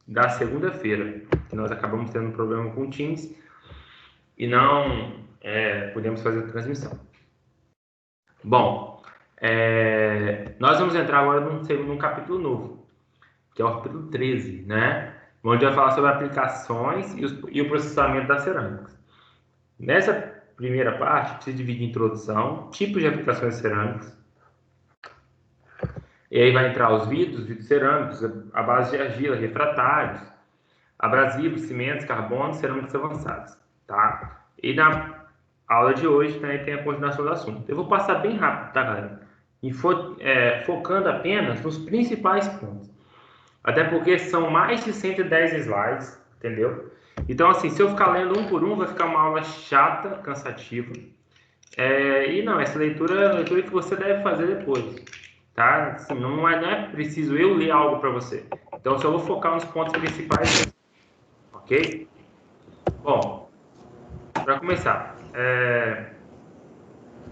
da segunda-feira, que nós acabamos tendo um problema com o Teams e não podemos fazer a transmissão. Bom, nós vamos entrar agora num capítulo novo, que é o capítulo 13, né? Onde vai falar sobre aplicações e o processamento das cerâmicas. Nessa primeira parte, se divide em introdução, tipos de aplicações cerâmicas, e aí vai entrar os vidros cerâmicos, a base de argila, refratários, abrasivos, cimentos, carbono, cerâmicas avançadas, tá? E na aula de hoje também tem a continuação do assunto. Eu vou passar bem rápido, tá, galera? E focando apenas nos principais pontos. Até porque são mais de 110 slides, entendeu? Então, assim, se eu ficar lendo um por um, vai ficar uma aula chata, cansativa. E não, essa leitura é a leitura que você deve fazer depois, tá? Assim, não é preciso eu ler algo para você. Então, eu só vou focar nos pontos principais, ok? Bom, para começar, a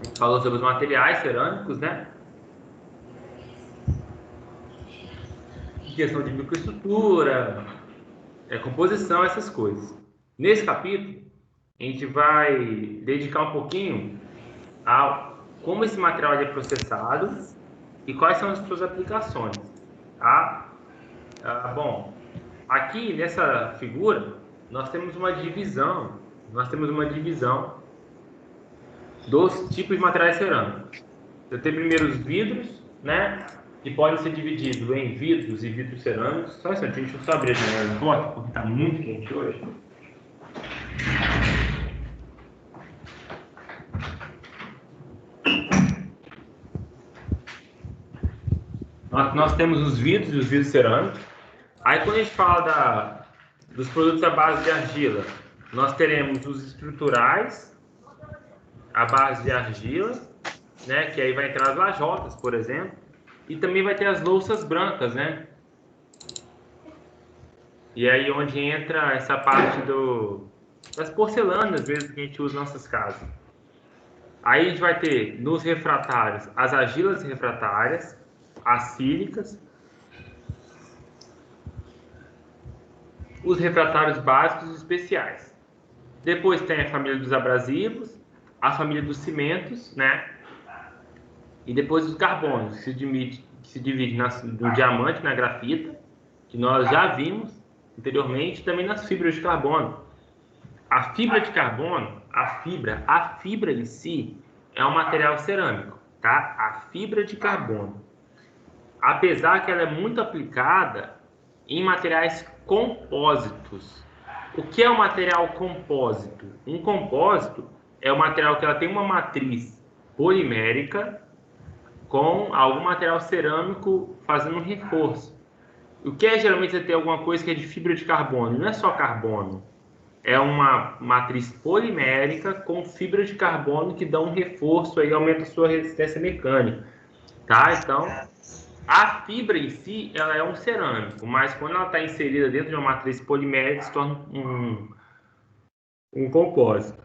gente falou sobre os materiais cerâmicos, né? Questão de microestrutura, composição, essas coisas. Nesse capítulo, a gente vai dedicar um pouquinho a como esse material é processado e quais são as suas aplicações, tá? Bom, aqui nessa figura nós temos uma divisão dos tipos de materiais cerâmicos. Eu tenho primeiro os vidros, né? Que podem ser divididos em vidros e vidros cerâmicos. Só um instantinho, deixa eu só abrir a janela da porta, porque está muito quente hoje. Nós temos os vidros e os vidros cerâmicos. Aí, quando a gente fala dos produtos à base de argila, nós teremos os estruturais à base de argila, né? Que aí vai entrar as lajotas, por exemplo. E também vai ter as louças brancas, né? E aí onde entra essa parte das porcelanas mesmo que a gente usa nas nossas casas. Aí a gente vai ter nos refratários as argilas refratárias, as sílicas, os refratários básicos e especiais. Depois tem a família dos abrasivos, a família dos cimentos, né? E depois os carbonos, que se divide no diamante, na grafita, que nós já vimos anteriormente, também nas fibras de carbono. A fibra de carbono, a fibra em si é um material cerâmico, tá? A fibra de carbono. Apesar que ela é muito aplicada em materiais compósitos. O que é um material compósito? Um compósito é um material que ela tem uma matriz polimérica com algum material cerâmico fazendo um reforço. O que geralmente você tem alguma coisa que é de fibra de carbono? Não é só carbono. É uma matriz polimérica com fibra de carbono que dá um reforço e aumenta a sua resistência mecânica, tá? Então, a fibra em si, ela é um cerâmico, mas quando ela está inserida dentro de uma matriz polimérica, se torna um compósito.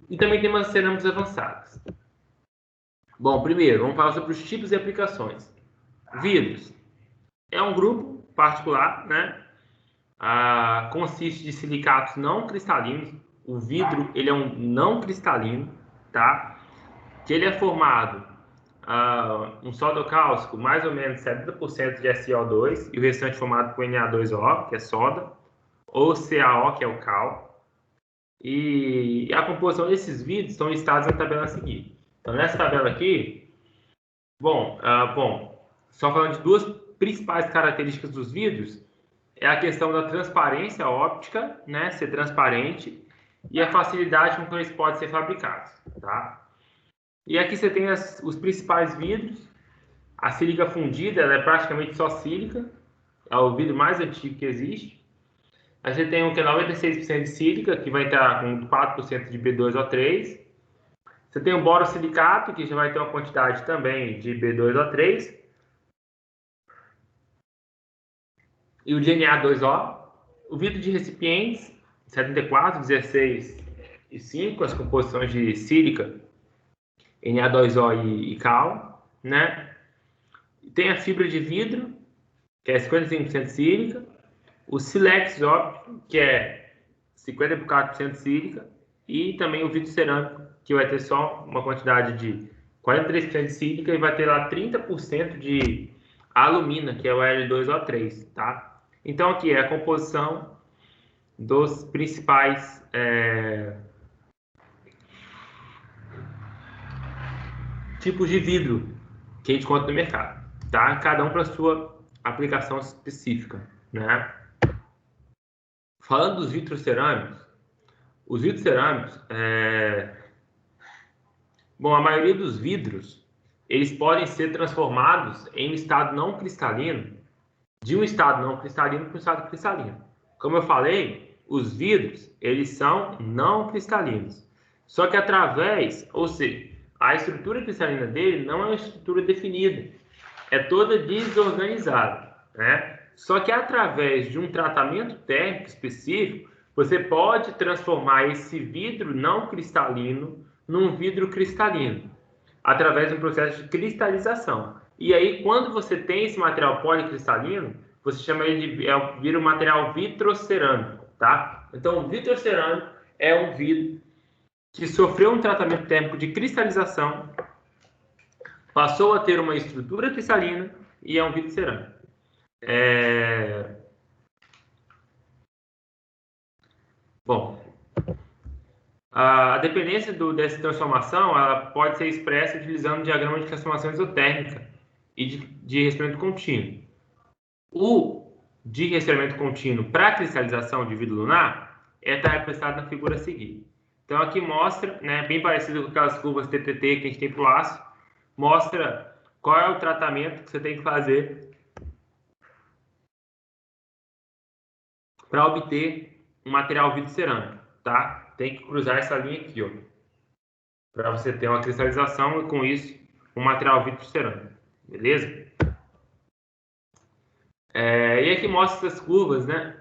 E também tem umas cerâmicas avançadas. Bom, primeiro, vamos falar sobre os tipos e aplicações. Vidros. É um grupo particular, né? Consiste de silicatos não cristalinos. O vidro, ele é um não cristalino, tá? Que ele é formado um sódio cáustico, mais ou menos 70% de SiO2 e o restante formado por Na2O, que é soda, ou CaO, que é o cal. E a composição desses vidros estão listados na tabela a seguir. Então, nessa tabela aqui, só falando de duas principais características dos vidros, é a questão da transparência óptica, né, ser transparente, e a facilidade com que eles podem ser fabricados, tá? E aqui você tem os principais vidros. A sílica fundida, ela é praticamente só sílica, é o vidro mais antigo que existe. Aí você tem um que é 96% de sílica, que vai estar com 4% de B2O3. Você tem o borosilicato, que já vai ter uma quantidade também de B2O3. E o de Na2O. O vidro de recipientes, 74, 16 e 5, as composições de sílica, Na2O e cal, né? Tem a fibra de vidro, que é 55% sílica, o silex óptico, que é 54% sílica, e também o vidro cerâmico, que vai ter só uma quantidade de 43% de sílica e vai ter lá 30% de alumina, que é o L2O3, tá? Então aqui é a composição dos principais tipos de vidro que a gente encontra no mercado, tá? Cada um para sua aplicação específica, né? Falando dos vidros cerâmicos, os vidros cerâmicos, bom, a maioria dos vidros, eles podem ser transformados em um estado não cristalino, de um estado não cristalino para um estado cristalino. Como eu falei, os vidros, eles são não cristalinos. Só que através, ou seja, a estrutura cristalina dele não é uma estrutura definida, é toda desorganizada, né? Só que através de um tratamento térmico específico, você pode transformar esse vidro não cristalino num vidro cristalino, através de um processo de cristalização. E aí, quando você tem esse material policristalino, você chama ele de vira um material vitrocerâmico, tá? Então, o vitrocerâmico é um vidro que sofreu um tratamento térmico de cristalização, passou a ter uma estrutura cristalina e é um vidro cerâmico. Bom, a dependência dessa transformação ela pode ser expressa utilizando um diagrama de transformação isotérmica e de resfriamento contínuo. O de resfriamento contínuo para cristalização de vidro lunar está representado na figura a seguir. Então, aqui mostra, né, bem parecido com aquelas curvas TTT que a gente tem para o aço, mostra qual é o tratamento que você tem que fazer para obter um material vidro cerâmico, tá? Tem que cruzar essa linha aqui, ó, para você ter uma cristalização e com isso um material vidro cerâmico, beleza? E aqui mostra essas curvas, né?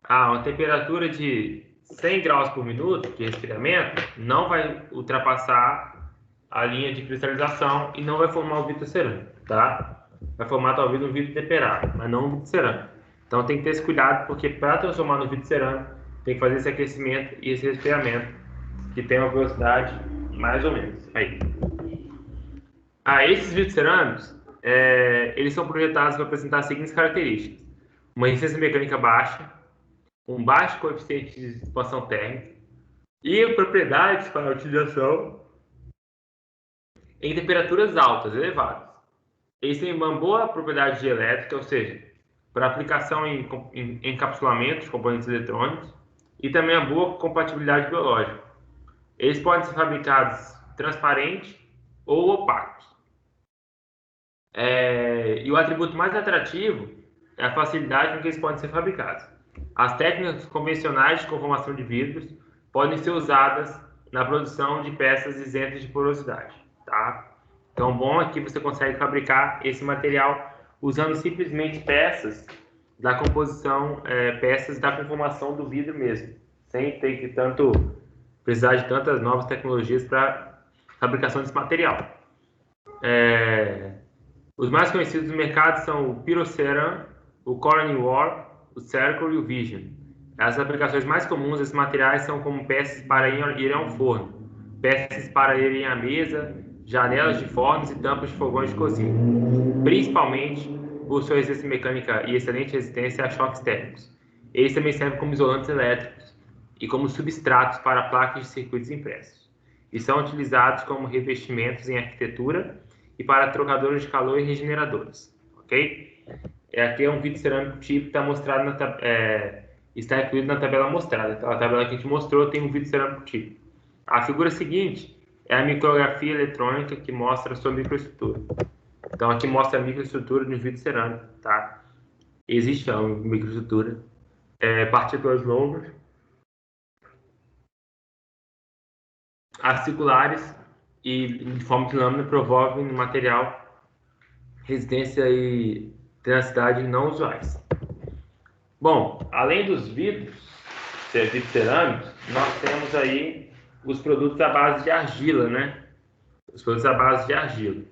Uma temperatura de 100 graus por minuto de resfriamento não vai ultrapassar a linha de cristalização e não vai formar o vidro cerâmico, tá? Vai formar talvez um vidro temperado, mas não um vidro cerâmico. Então tem que ter esse cuidado, porque para transformar no vidro cerâmico tem que fazer esse aquecimento e esse resfriamento, que tem uma velocidade mais ou menos. Aí. Esses vidros cerâmicos, eles são projetados para apresentar as seguintes características: uma resistência mecânica baixa, um baixo coeficiente de expansão térmica e propriedades para utilização em temperaturas altas, elevadas. Eles têm uma boa propriedade dielétrica, ou seja, para aplicação em encapsulamento de componentes eletrônicos, e também a boa compatibilidade biológica. Eles podem ser fabricados transparentes ou opacos. E o atributo mais atrativo é a facilidade com que eles podem ser fabricados. As técnicas convencionais de conformação de vidros podem ser usadas na produção de peças isentas de porosidade, tá? Então, bom é que você consegue fabricar esse material usando simplesmente peças da composição, peças da conformação do vidro mesmo, sem ter que precisar de tantas novas tecnologias para fabricação desse material. Os mais conhecidos do mercado são o Pyroceran, o Corning War, o Circle e o Vision. As aplicações mais comuns desses materiais são como peças para ir a um forno, peças para irem à mesa, janelas de fornos e tampas de fogões de cozinha, principalmente por sua resistência mecânica e excelente resistência a choques térmicos. Eles também servem como isolantes elétricos e como substratos para placas de circuitos impressos, e são utilizados como revestimentos em arquitetura e para trocadores de calor e regeneradores, ok? Aqui é um vidro cerâmico tipo, está mostrado está incluído na tabela mostrada. Então, a tabela que a gente mostrou tem um vidro cerâmico tipo. A figura seguinte é a micrografia eletrônica que mostra a sua microestrutura. Então, aqui mostra a microestrutura de um vidro cerâmico, tá? Existe uma microestrutura, partículas longas, aciculares e de forma de lâmina promovem no material resistência e tenacidade não usuais. Bom, além dos vidros cerâmicos, nós temos aí os produtos à base de argila, né? Os produtos à base de argila.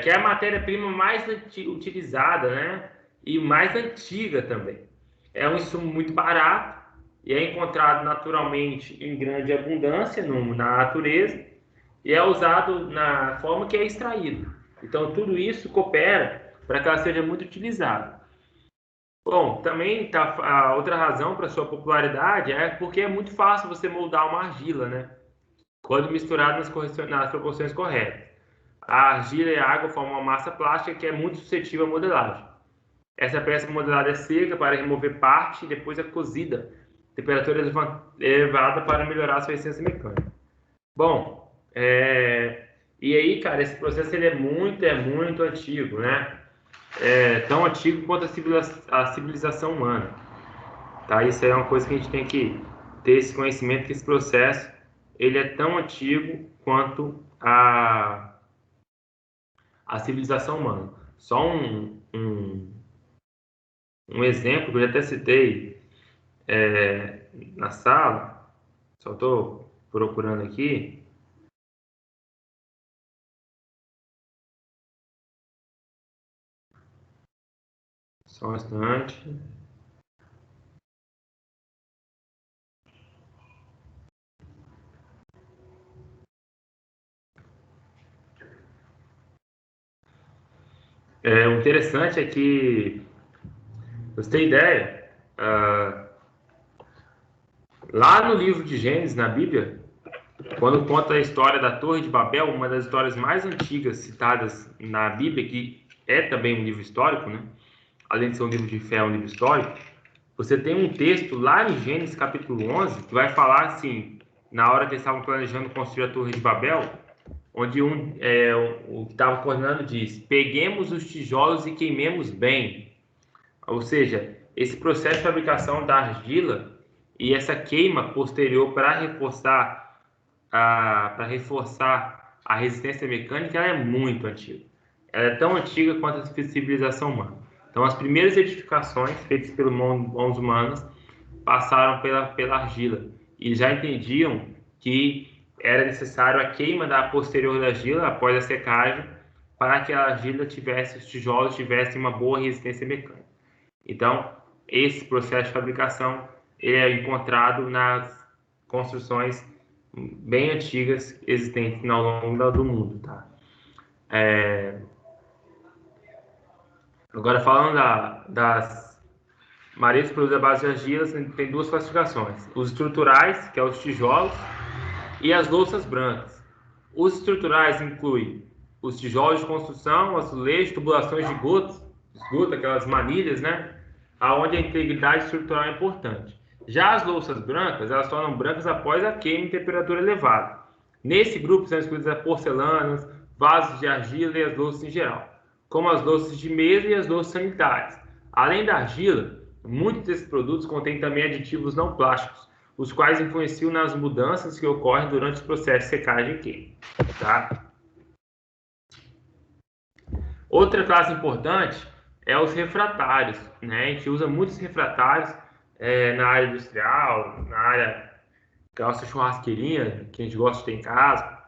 que é a matéria-prima mais utilizada, né? E mais antiga também. É um insumo muito barato e é encontrado naturalmente em grande abundância na natureza e é usado na forma que é extraído. Então, tudo isso coopera para que ela seja muito utilizada. Bom, também tá, a outra razão para sua popularidade é porque é muito fácil você moldar uma argila, né? Quando misturado nas proporções corretas. A argila e a água formam uma massa plástica que é muito suscetível à modelagem. Essa peça modelada é seca para remover parte e depois é cozida. Temperatura elevada para melhorar sua essência mecânica. Bom, e aí, cara, esse processo ele é muito antigo, né? Tão antigo quanto a civilização humana. Tá? Isso aí é uma coisa que a gente tem que ter esse conhecimento que esse processo ele é tão antigo quanto a civilização humana. Só um exemplo que eu já até citei na sala, só estou procurando aqui. Só um instante. O interessante é que, pra você ter ideia, lá no livro de Gênesis, na Bíblia, quando conta a história da Torre de Babel, uma das histórias mais antigas citadas na Bíblia, que é também um livro histórico, né? Além de ser um livro de fé, é um livro histórico, você tem um texto lá em Gênesis capítulo 11, que vai falar assim, na hora que eles estavam planejando construir a Torre de Babel, onde o que estava coordenando diz: peguemos os tijolos e queimemos bem. Ou seja, esse processo de fabricação da argila e essa queima posterior para reforçar a resistência mecânica, ela é muito antiga. Ela é tão antiga quanto a civilização humana. Então, as primeiras edificações feitas pelos mãos humanas passaram pela argila e já entendiam que era necessário a queima da posterior da argila após a secagem para que a argila tivesse, os tijolos tivessem uma boa resistência mecânica. Então, esse processo de fabricação ele é encontrado nas construções bem antigas existentes ao longo do mundo, tá? Agora, falando das maretas produzidas à base de argilas, tem duas classificações: os estruturais, que é os tijolos, e as louças brancas. Os estruturais incluem os tijolos de construção, azulejos, tubulações de esgoto, aquelas manilhas, né? Aonde a integridade estrutural é importante. Já as louças brancas, elas tornam brancas após a queima em temperatura elevada. Nesse grupo são incluídas as porcelanas, vasos de argila e as louças em geral, como as louças de mesa e as louças sanitárias. Além da argila, muitos desses produtos contêm também aditivos não plásticos, os quais influenciam nas mudanças que ocorrem durante os processos de secagem e queima. Tá? Outra classe importante é os refratários, né? A gente usa muitos refratários na área industrial, na área da nossa churrasqueirinha, que a gente gosta de ter em casa.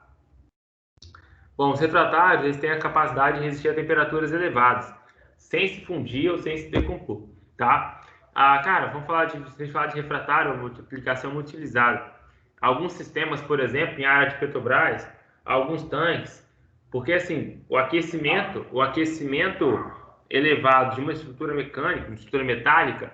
Bom, os refratários eles têm a capacidade de resistir a temperaturas elevadas, sem se fundir ou sem se decompor, tá? Cara, se a gente falar de refratário, uma aplicação muito utilizada. Alguns sistemas, por exemplo, em área de Petrobras, alguns tanques, porque assim, o aquecimento elevado de uma estrutura mecânica, uma estrutura metálica,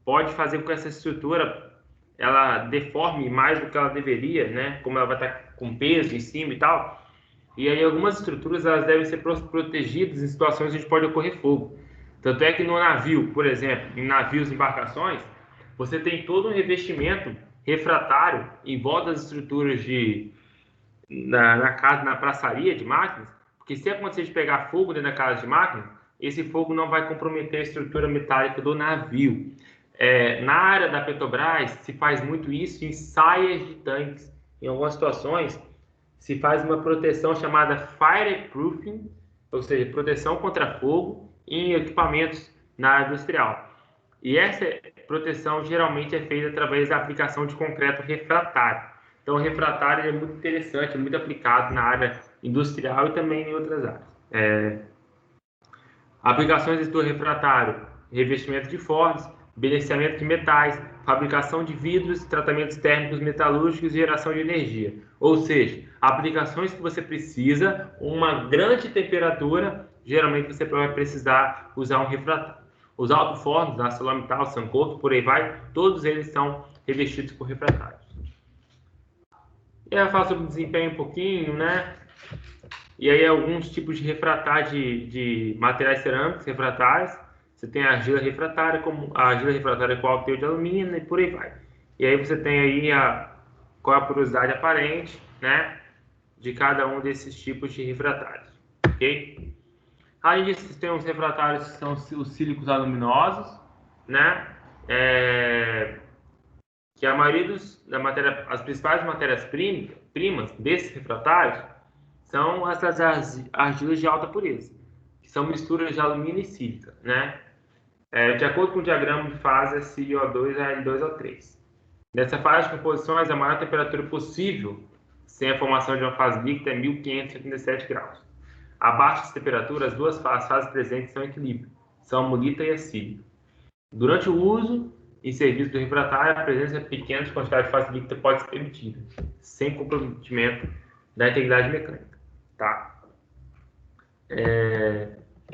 pode fazer com que essa estrutura ela deforme mais do que ela deveria, né? Como ela vai estar com peso em cima e tal. E aí algumas estruturas elas devem ser protegidas em situações onde pode ocorrer fogo. Tanto é que no navio, por exemplo, em navios e embarcações, você tem todo um revestimento refratário em volta das estruturas na praçaria de máquinas, porque se acontecer de pegar fogo dentro da casa de máquina, esse fogo não vai comprometer a estrutura metálica do navio. Na área da Petrobras, se faz muito isso em saias de tanques. Em algumas situações, se faz uma proteção chamada fireproofing, ou seja, proteção contra fogo em equipamentos na área industrial. E essa proteção geralmente é feita através da aplicação de concreto refratário. Então, o refratário é muito interessante, é muito aplicado na área industrial e também em outras áreas. Aplicações de estudo refratário, revestimento de fornos, beneficiamento de metais, fabricação de vidros, tratamentos térmicos metalúrgicos e geração de energia. Ou seja, aplicações que você precisa, uma grande temperatura, geralmente você vai precisar usar um refratário. Os alto-fornos, ArcelorMittal, Sankofa, por aí vai, todos eles são revestidos por refratários. E aí eu falo sobre desempenho um pouquinho, né? E aí alguns tipos de refratário de materiais cerâmicos refratários. Você tem a argila refratária, como a argila refratária com alto teor de alumínio e por aí vai. E aí você tem aí qual é a porosidade aparente, né, de cada um desses tipos de refratários, ok? Além disso, você tem os refratários que são os sílicos aluminosos, né, que a maioria as principais matérias-primas desses refratários são essas argilas de alta pureza, que são misturas de alumínio e sílica, né? De acordo com o diagrama de fase SiO2 a L2O3. Nessa fase de composições, a maior temperatura possível, sem a formação de uma fase líquida, é 1577 graus. Abaixo dessa temperatura, as duas fases presentes são em equilíbrio, são a molita e a sílica. Durante o uso em serviço do refratário, a presença de pequenas quantidades de fase líquida pode ser permitida, sem comprometimento da integridade mecânica. Tá?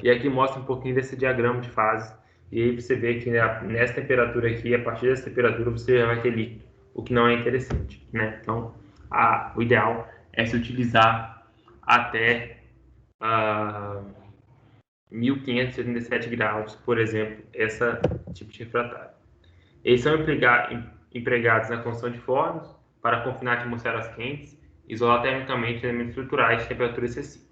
E aqui mostra um pouquinho desse diagrama de fases. E aí você vê que nessa temperatura aqui, a partir dessa temperatura, você já vai ter líquido, o que não é interessante, né? Então, o ideal é se utilizar até 1577 graus, por exemplo, esse tipo de refratário. Eles são empregados na construção de fornos para confinar atmosferas quentes, isolar termicamente elementos estruturais de temperatura excessiva.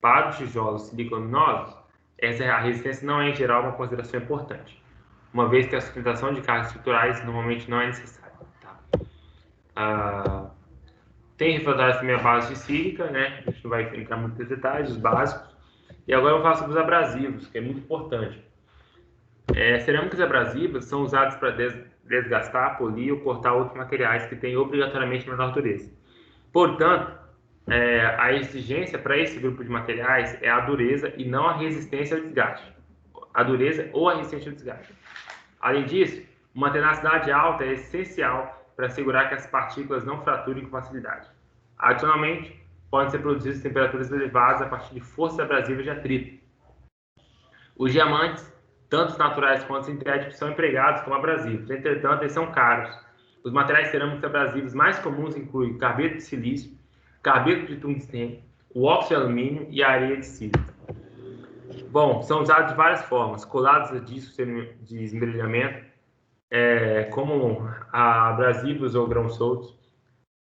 Para os tijolos siliconuminosos, a resistência não é, em geral, uma consideração importante, uma vez que a sustentação de cargas estruturais normalmente não é necessária. Tá? Tem refratários também à base de sílica, né? A gente não vai entrar muito nos detalhes, os básicos. E agora eu vou falar sobre os abrasivos, que é muito importante. Cerâmicas abrasivas são usadas para desgastar, polir ou cortar outros materiais que têm obrigatoriamente menor dureza. Portanto, a exigência para esse grupo de materiais é a dureza e não a resistência ao desgaste. A dureza ou a resistência ao desgaste. Além disso, uma tenacidade alta é essencial para assegurar que as partículas não fraturem com facilidade. Adicionalmente, podem ser produzidas temperaturas elevadas a partir de forças abrasivas de atrito. Os diamantes, tanto os naturais quanto os sintéticos, são empregados como abrasivos. Entretanto, eles são caros. Os materiais cerâmicos abrasivos mais comuns incluem carbeto de silício, carbeto de tungstênio, o óxido de alumínio e a areia de sílica. Bom, são usados de várias formas, colados a discos de esmerilhamento, como abrasivos ou grãos soltos.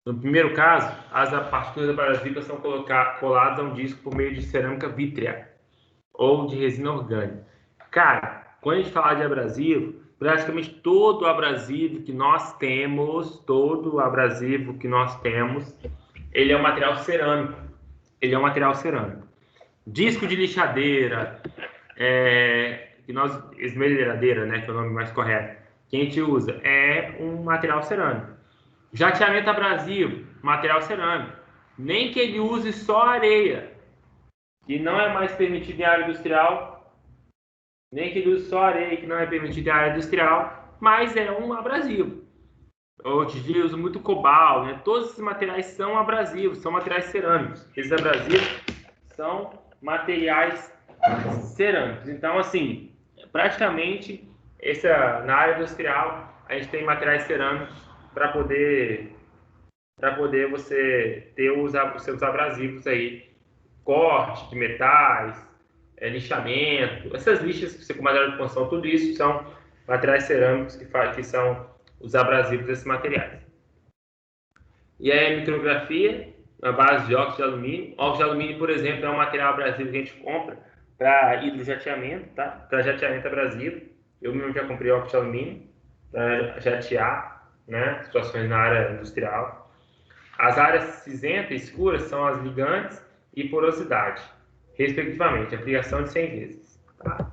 No primeiro caso, as partículas abrasivas são coladas a um disco por meio de cerâmica vítrea ou de resina orgânica. Cara, quando a gente fala de abrasivo, praticamente todo abrasivo que nós temos, ele é um material cerâmico. Disco de lixadeira, esmerilhadeira, né, que é o nome mais correto, que a gente usa, é um material cerâmico. Jateamento abrasivo, material cerâmico. Nem que ele use só areia, que não é mais permitido em área industrial, mas é um abrasivo. Hoje em dia eu uso muito cobalto, né? Todos esses materiais são abrasivos, são materiais cerâmicos. Esses abrasivos são materiais cerâmicos. Então, assim, praticamente, na área industrial, a gente tem materiais cerâmicos para poder você ter os seus abrasivos aí, corte de metais, lixamento, essas lixas que você com material de construção, tudo isso são materiais cerâmicos que são os abrasivos desses materiais. E aí a micrografia, na base de óxido de alumínio. Óxido de alumínio, por exemplo, é um material abrasivo que a gente compra para hidrojateamento, tá? Para jateamento abrasivo. Eu mesmo já comprei óxido de alumínio para jatear, né? Situações na área industrial. As áreas cinzenta e escuras são as ligantes e porosidade, respectivamente, aplicação de 100 vezes. Tá?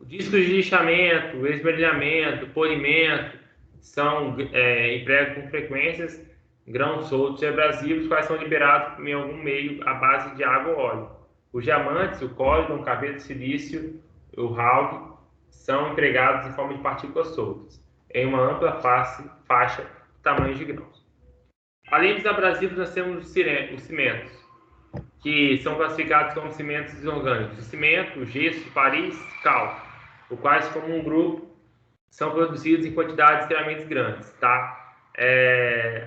Discos de lixamento, esmerilhamento, polimento são empregam com frequências grãos soltos e abrasivos, quais são liberados em algum meio à base de água ou óleo. Os diamantes, o córdon, o carbeto de silício, o RAUG, são empregados em forma de partículas soltas, em uma ampla faixa de tamanhos de grãos. Além dos abrasivos, nós temos os cimentos, que são classificados como cimentos desorgânicos. O cimento, o gesso de Paris, cal, os quais, como um grupo, são produzidos em quantidades extremamente grandes, tá?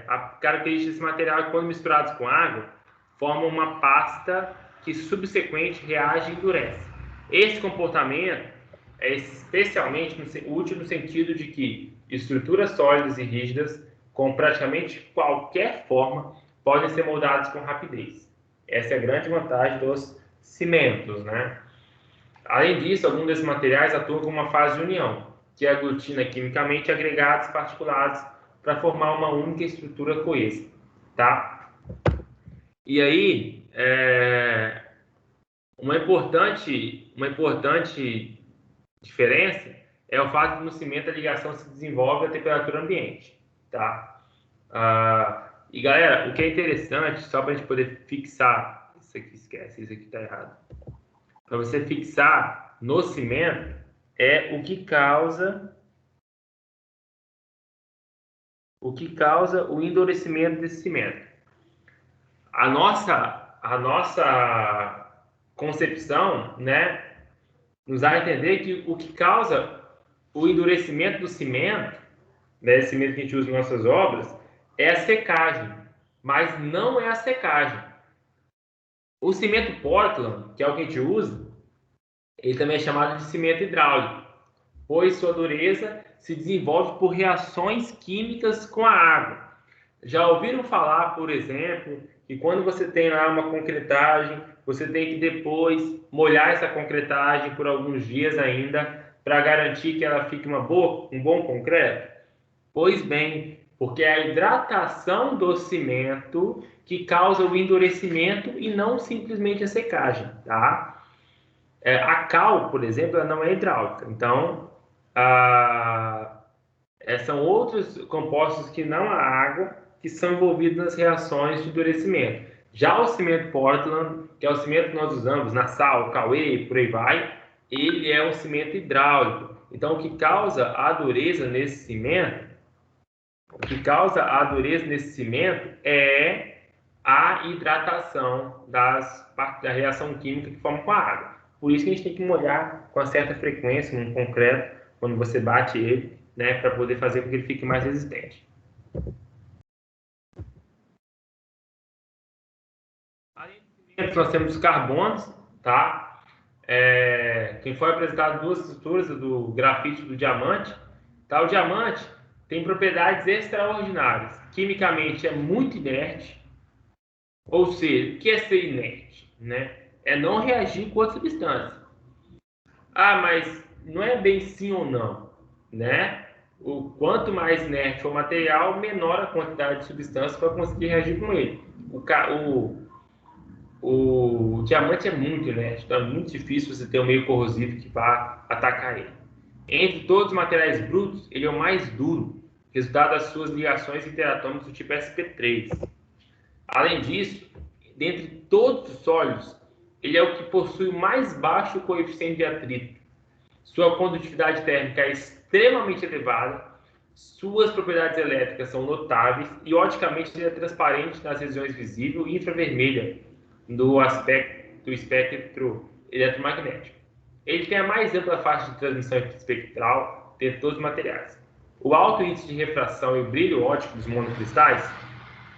A característica desse material é que, quando misturados com água, formam uma pasta que subsequente reage e endurece. Esse comportamento é especialmente útil no sentido de que estruturas sólidas e rígidas, com praticamente qualquer forma, podem ser moldadas com rapidez. Essa é a grande vantagem dos cimentos, né? Além disso, alguns desses materiais atuam como uma fase de união, que aglutina quimicamente agregados particulados para formar uma única estrutura coesa, tá? E aí, uma importante diferença é o fato que no cimento a ligação se desenvolve à temperatura ambiente, tá? E galera, o que é interessante, só para a gente poder fixar, isso aqui esquece, isso aqui está errado. Para você fixar no cimento é o que causa o endurecimento desse cimento. A nossa concepção, né, nos dá a entender que o que causa o endurecimento do cimento, né, esse cimento que a gente usa em nossas obras, é a secagem, mas não é a secagem. O cimento Portland, que é o que a gente usa, ele também é chamado de cimento hidráulico, pois sua dureza se desenvolve por reações químicas com a água. Já ouviram falar, por exemplo, que quando você tem lá uma concretagem, você tem que depois molhar essa concretagem por alguns dias ainda para garantir que ela fique um bom concreto? Pois bem, porque é a hidratação do cimento que causa o endurecimento e não simplesmente a secagem, tá? A cal, por exemplo, ela não é hidráulica. Então, são outros compostos que não a água que são envolvidos nas reações de endurecimento. Já o cimento Portland, que é o cimento que nós usamos na Sal, Cauê, por aí vai, ele é um cimento hidráulico. Então, o que causa a dureza nesse cimento, é a hidratação da reação química que forma com a água. Por isso que a gente tem que molhar com certa frequência um concreto quando você bate ele, né, para poder fazer com que ele fique mais resistente. Além dos cimentos, nós temos os carbonos, tá? Quem foi apresentado duas estruturas do grafite e do diamante, tá? O diamante tem propriedades extraordinárias. Quimicamente é muito inerte, ou seja, o que é ser inerte, né? É não reagir com outra substância. Mas não é bem sim ou não, né? O quanto mais inerte for o material, menor a quantidade de substância para conseguir reagir com ele. O diamante é muito inerte, então é muito difícil você ter um meio corrosivo que vá atacar ele. Entre todos os materiais brutos, ele é o mais duro, resultado das suas ligações interatômicas do tipo sp3. Além disso, dentre todos os sólidos, ele é o que possui o mais baixo coeficiente de atrito. Sua condutividade térmica é extremamente elevada, suas propriedades elétricas são notáveis e, oticamente, ele é transparente nas regiões visível e infravermelha do espectro eletromagnético. Ele tem a mais ampla faixa de transmissão espectral de todos os materiais. O alto índice de refração e o brilho óptico dos monocristais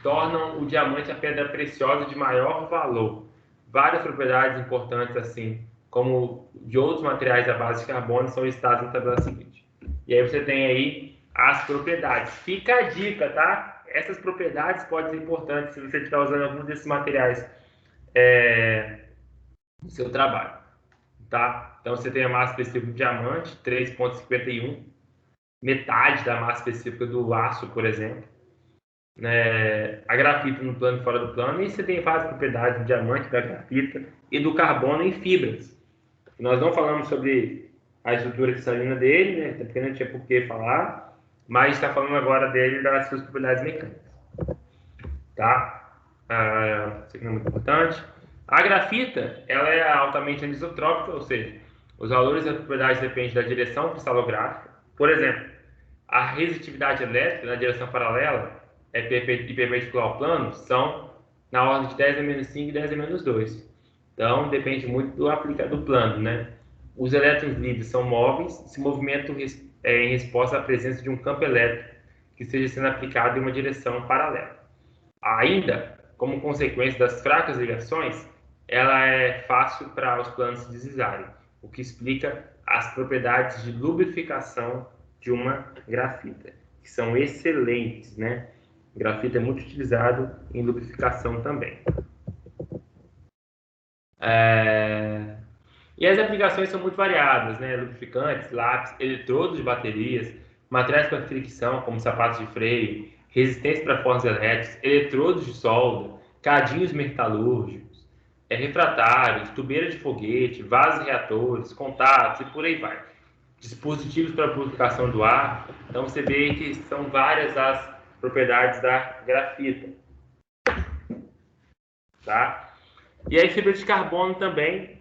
tornam o diamante a pedra preciosa de maior valor. Várias propriedades importantes, assim como de outros materiais à base de carbono, são listadas na tabela seguinte. E aí você tem aí as propriedades. Fica a dica, tá? Essas propriedades podem ser importantes se você estiver usando algum desses materiais no seu trabalho, tá? Então você tem a massa específica do diamante, 3,51, metade da massa específica do aço, por exemplo. A grafita no plano e fora do plano, e você tem várias propriedades do diamante, da grafita e do carbono em fibras. Nós não falamos sobre a estrutura cristalina dele, né? Porque não tinha por que falar, mas está falando agora dele das suas propriedades mecânicas, tá? Isso aqui é muito importante. A grafita, ela é altamente anisotrópica, ou seja, os valores da propriedade dependem da direção cristalográfica. Por exemplo, a resistitividade elétrica na direção paralela e perpendicular ao plano são na ordem de 10 a menos 5 e 10 a menos 2. Então, depende muito do plano, né? Os elétrons livres são móveis, se movimentam em resposta à presença de um campo elétrico que esteja sendo aplicado em uma direção paralela. Ainda, como consequência das fracas ligações, ela é fácil para os planos se deslizarem, o que explica as propriedades de lubrificação de uma grafita, que são excelentes, né? Grafita é muito utilizado em lubrificação também. E as aplicações são muito variadas, né? Lubrificantes, lápis, eletrodos de baterias, materiais para fricção, como sapatos de freio, resistência para fornos elétricos, eletrodos de solda, cadinhos metalúrgicos, refratários, tubeiras de foguete, vasos reatores, contatos e por aí vai. Dispositivos para purificação do ar. Então você vê que são várias as propriedades da grafita, tá? E aí fibra de carbono também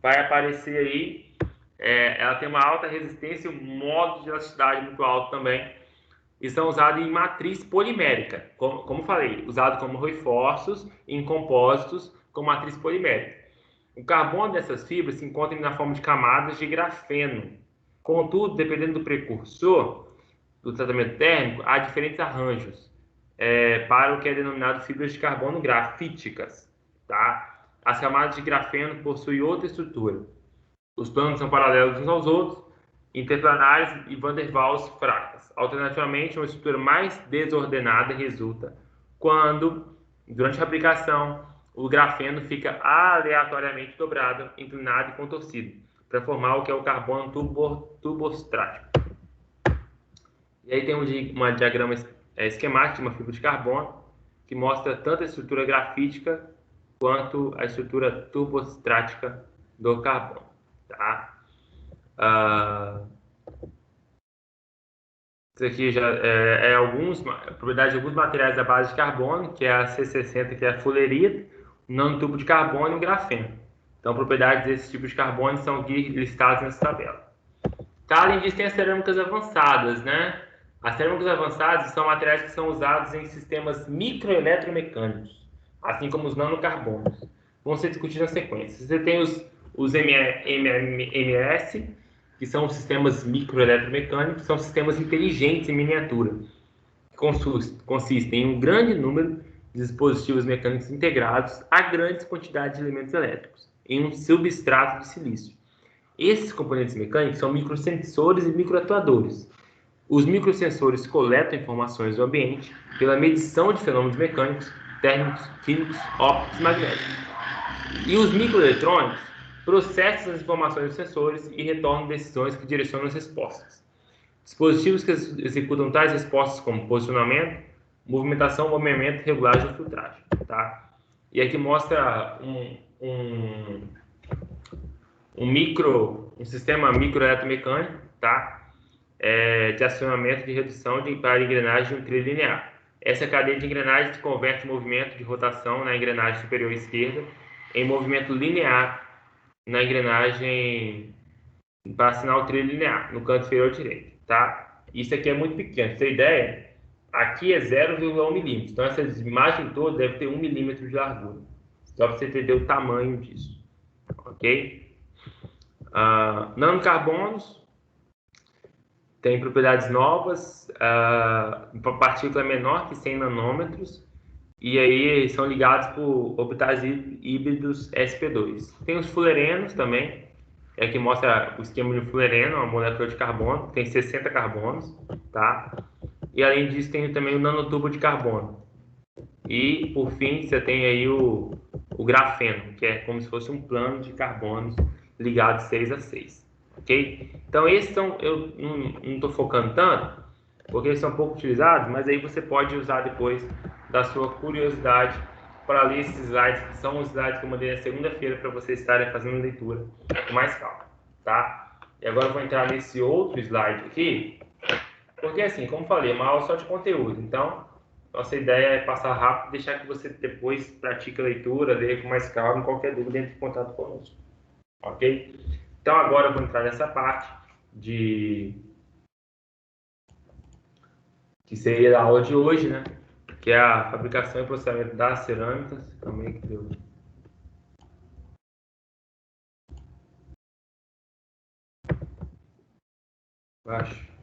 vai aparecer aí. Ela tem uma alta resistência e um modo de elasticidade muito alto também. E são usados em matriz polimérica, como falei, usado como reforços em compósitos com matriz polimérica. O carbono dessas fibras se encontra na forma de camadas de grafeno. Contudo, dependendo do precursor do tratamento térmico, há diferentes arranjos para o que é denominado fibras de carbono grafíticas. Tá? As camadas de grafeno possuem outra estrutura. Os planos são paralelos uns aos outros, interplanares e van der Waals fracas. Alternativamente, uma estrutura mais desordenada resulta quando, durante a aplicação, o grafeno fica aleatoriamente dobrado, inclinado e contorcido, para formar o que é o carbono turbostrático. E aí tem um diagrama esquemático de uma fibra de carbono que mostra tanto a estrutura grafítica quanto a estrutura turbostrática do carbono. Tá? Isso aqui já algumas propriedades de alguns materiais à base de carbono, que é a C60, que é a fulerita, o nanotubo de carbono e o grafeno. Então, propriedades desse tipo de carbono são aqui listadas nessa tabela. Tá, além disso, tem as cerâmicas avançadas, né? As cerâmicas avançadas são materiais que são usados em sistemas microeletromecânicos, assim como os nanocarbonos. Vão ser discutidos na sequência. Você tem os MS, que são sistemas microeletromecânicos, são sistemas inteligentes em miniatura, que consistem em um grande número de dispositivos mecânicos integrados a grandes quantidades de elementos elétricos, em um substrato de silício. Esses componentes mecânicos são microsensores e microatuadores. Os microsensores coletam informações do ambiente pela medição de fenômenos mecânicos, térmicos, químicos, ópticos e magnéticos. E os microeletrônicos processam as informações dos sensores e retornam decisões que direcionam as respostas. Dispositivos que executam tais respostas como posicionamento, movimentação, movimento, regulagem ou filtragem. Tá? E aqui mostra um sistema microeletromecânico, tá? De acionamento de redução para engrenagem de um trilho linear. Essa cadeia de engrenagens converte o movimento de rotação na engrenagem superior esquerda em movimento linear na engrenagem para assinar o trilho linear no canto inferior direito, tá? Isso aqui é muito pequeno, pra você ter ideia, aqui é 0,1 milímetro, então essa imagem toda deve ter 1 milímetro de largura, só para você entender o tamanho disso, ok? Nanocarbonos tem propriedades novas, partícula menor que 100 nanômetros, e aí são ligados por orbitais híbridos sp2. Tem os fulerenos também, que mostra o esquema de um fulereno, uma molécula de carbono, tem 60 carbonos, tá? E além disso tem também o nanotubo de carbono. E por fim você tem aí o grafeno, que é como se fosse um plano de carbonos ligados 6 a 6, ok? Então esses são, eu não estou focando tanto, porque eles são pouco utilizados, mas aí você pode usar depois da sua curiosidade para ler esses slides, que são os slides que eu mandei na segunda-feira para vocês estarem fazendo leitura com mais calma, tá? E agora eu vou entrar nesse outro slide aqui, porque assim, como falei, é uma aula só de conteúdo, então Nossa ideia é passar rápido e deixar que você depois pratique a leitura, leia com mais calma. Qualquer dúvida, entre em contato conosco. Ok? Então, agora eu vou entrar nessa parte que seria a aula de hoje, né? Que é a fabricação e processamento das cerâmicas. Calma aí que deu. Baixo.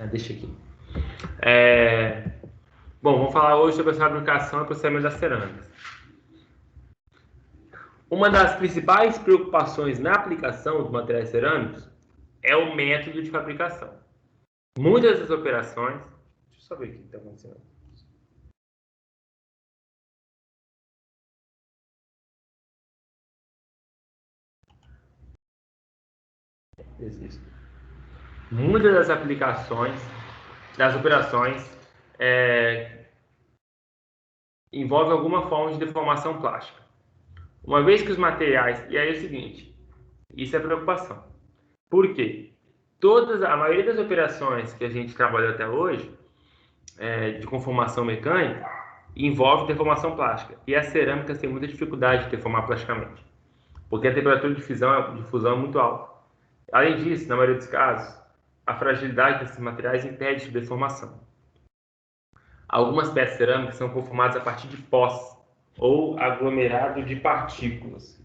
Deixa aqui. Bom, vamos falar hoje sobre a fabricação e processamento das cerâmicas. Uma das principais preocupações na aplicação dos materiais cerâmicos é o método de fabricação. Muitas das operações... Deixa eu só ver o que está acontecendo. Existe. Muitas das aplicações, das operações, envolvem alguma forma de deformação plástica. Uma vez que os materiais... E aí é o seguinte, isso é preocupação. Por quê? A maioria das operações que a gente trabalhou até hoje, de conformação mecânica, envolve deformação plástica. E as cerâmicas têm muita dificuldade de deformar plasticamente, porque a temperatura de fusão é muito alta. Além disso, na maioria dos casos, a fragilidade desses materiais impede sua deformação. Algumas peças cerâmicas são conformadas a partir de pós ou aglomerado de partículas.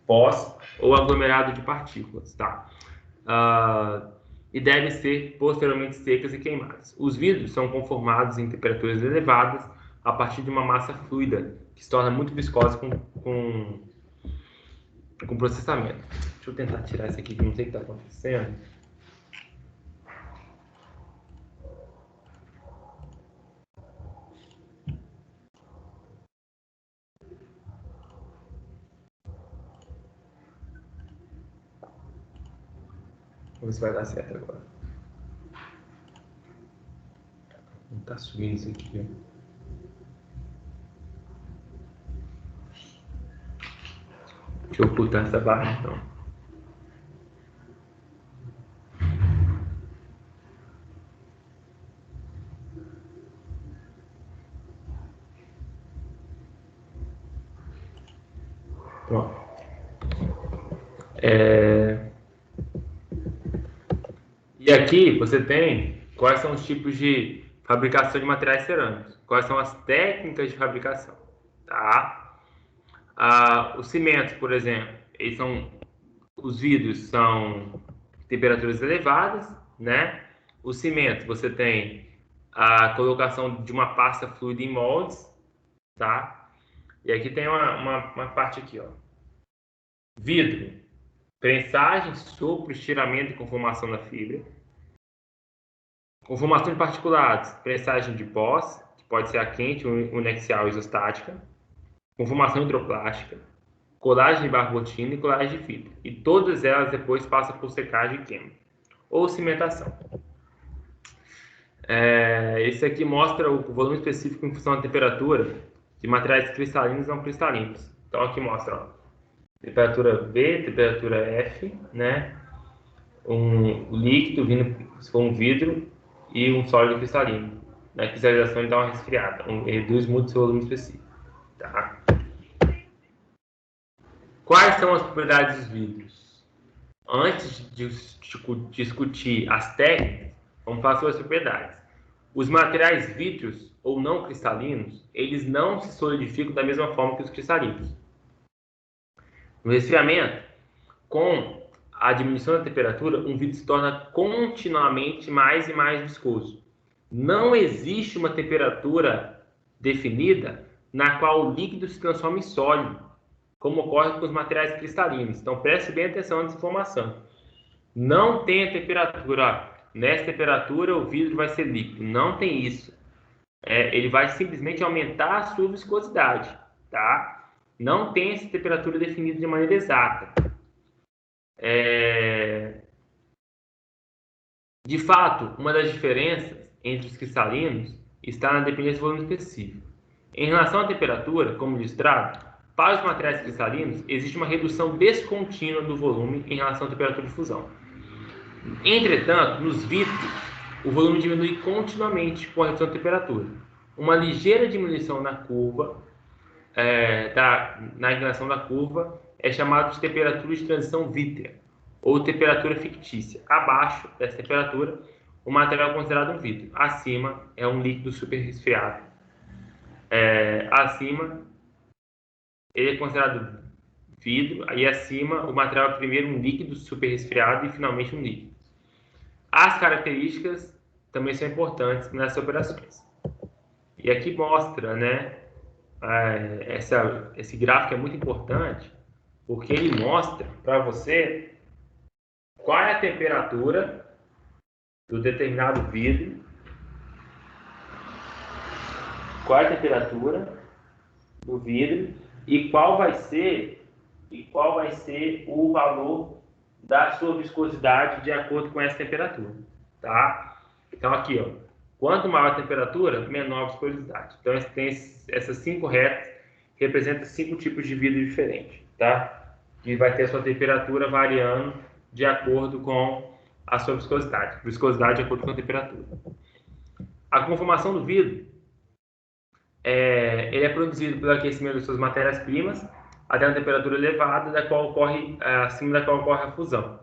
Pós ou aglomerado de partículas, tá? E devem ser posteriormente secas e queimadas. Os vidros são conformados em temperaturas elevadas a partir de uma massa fluida, que se torna muito viscosa com processamento. Deixa eu tentar tirar isso aqui, que não sei o que está acontecendo. Vamos ver se vai dar certo agora. Não está subindo isso aqui, ó. Deixa eu ocultar essa barra, então. Pronto. E aqui você tem quais são os tipos de fabricação de materiais cerâmicos, quais são as técnicas de fabricação, tá? Os cimentos, por exemplo, os vidros são temperaturas elevadas, né? Os cimentos, você tem a colocação de uma pasta fluida em moldes, tá? E aqui tem uma parte aqui, ó. Vidro, prensagem, sopro, estiramento e conformação da fibra. Conformação de particulados, prensagem de pós, que pode ser a quente, uniaxial e isostática. Conformação hidroplástica, colagem de barbotina e colagem de fibra. E todas elas depois passam por secagem química ou cimentação. Esse aqui mostra o volume específico em função da temperatura de materiais cristalinos e não cristalinos. Então aqui mostra, ó, temperatura B, temperatura F, né? Um líquido vindo, se for um vidro, e um sólido cristalino. Na cristalização ele dá uma resfriada, reduz muito o seu volume específico. Tá? Quais são as propriedades dos vidros? Antes de discutir as técnicas, vamos falar sobre as propriedades. Os materiais vítreos ou não cristalinos, eles não se solidificam da mesma forma que os cristalinos. No resfriamento, com a diminuição da temperatura, um vidro se torna continuamente mais e mais viscoso. Não existe uma temperatura definida na qual o líquido se transforma em sólido, como ocorre com os materiais cristalinos. Então, preste bem atenção nessa informação. Não tem a temperatura, nessa temperatura o vidro vai ser líquido. Não tem isso. Ele vai simplesmente aumentar a sua viscosidade, tá? Não tem essa temperatura definida de maneira exata. De fato, uma das diferenças entre os cristalinos está na dependência do volume específico. Em relação à temperatura, como ilustrado, para os materiais cristalinos, existe uma redução descontínua do volume em relação à temperatura de fusão. Entretanto, nos vidros, o volume diminui continuamente com a redução da temperatura. Uma ligeira diminuição na curva, na inclinação da curva, é chamada de temperatura de transição vítrea, ou temperatura fictícia. Abaixo dessa temperatura, o material é considerado um vidro. Acima é um líquido super resfriado. Acima, ele é considerado vidro, aí acima o material é primeiro um líquido super resfriado e finalmente um líquido. As características também são importantes nessas operações. E aqui mostra, né, esse gráfico é muito importante porque ele mostra para você qual é a temperatura do determinado vidro, qual é a temperatura do vidro e qual vai ser o valor da sua viscosidade de acordo com essa temperatura, tá? Então aqui, ó, quanto maior a temperatura, menor a viscosidade. Então tem essas 5 retas representam 5 tipos de vidro diferentes, tá? Que vai ter a sua temperatura variando de acordo com a sua viscosidade. Viscosidade de acordo com a temperatura. A conformação do vidro ele é produzido pelo aquecimento das suas matérias-primas até uma temperatura elevada, acima da qual ocorre a fusão.